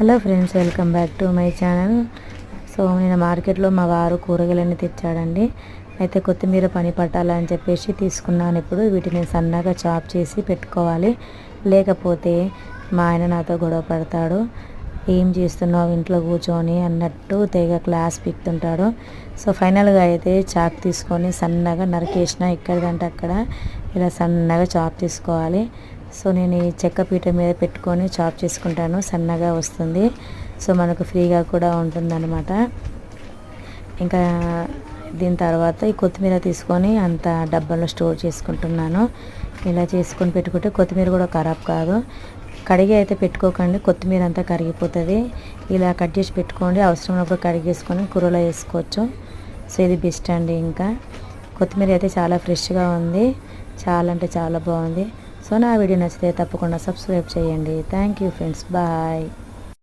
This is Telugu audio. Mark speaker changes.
Speaker 1: Hello friends, welcome back to my channel. So నేను మార్కెట్లో మా వారు కూరగాయలన్నీ తెచ్చాడండి. అయితే కొత్తిమీర పని పట్టాలని చెప్పేసి తీసుకున్నాను. ఇప్పుడు వీటిని సన్నగా చాప్ చేసి పెట్టుకోవాలి, లేకపోతే మా ఆయన నాతో గొడవ పడతాడు. ఏం చేస్తున్నావు ఇంట్లో కూర్చొని అన్నట్టు తెగ క్లాస్ పీక్తుంటాడు. సో ఫైనల్గా అయితే చాక్ తీసుకొని సన్నగా నరికేసిన, ఎక్కడిదంటే అక్కడ ఇలా సన్నగా చాప్ తీసుకోవాలి. సో నేను ఈ చెక్క పీట మీద పెట్టుకొని చాప్ చేసుకుంటాను, సన్నగా వస్తుంది. సో మనకు ఫ్రీగా కూడా ఉంటుందన్నమాట. ఇంకా దీని తర్వాత ఈ కొత్తిమీర తీసుకొని అంత డబ్బాలో స్టోర్ చేసుకుంటున్నాను. ఇలా చేసుకొని పెట్టుకుంటే కొత్తిమీర కూడా ఖరాబ్ కాదు. కడిగి అయితే పెట్టుకోకండి, కొత్తిమీర అంతా కరిగిపోతుంది. ఇలా కట్ చేసి పెట్టుకోండి, అవసరమైనప్పుడు కడిగేసుకొని కూరలో వేసుకోవచ్చు. సో ఇది బెస్ట్ అండి. ఇంకా కొత్తిమీర అయితే చాలా ఫ్రెష్గా ఉంది, చాలా అంటే చాలా బాగుంది. సో నా వీడియో నచ్చితే తప్పకుండా సబ్స్క్రైబ్ చేయండి. Thank you friends, bye.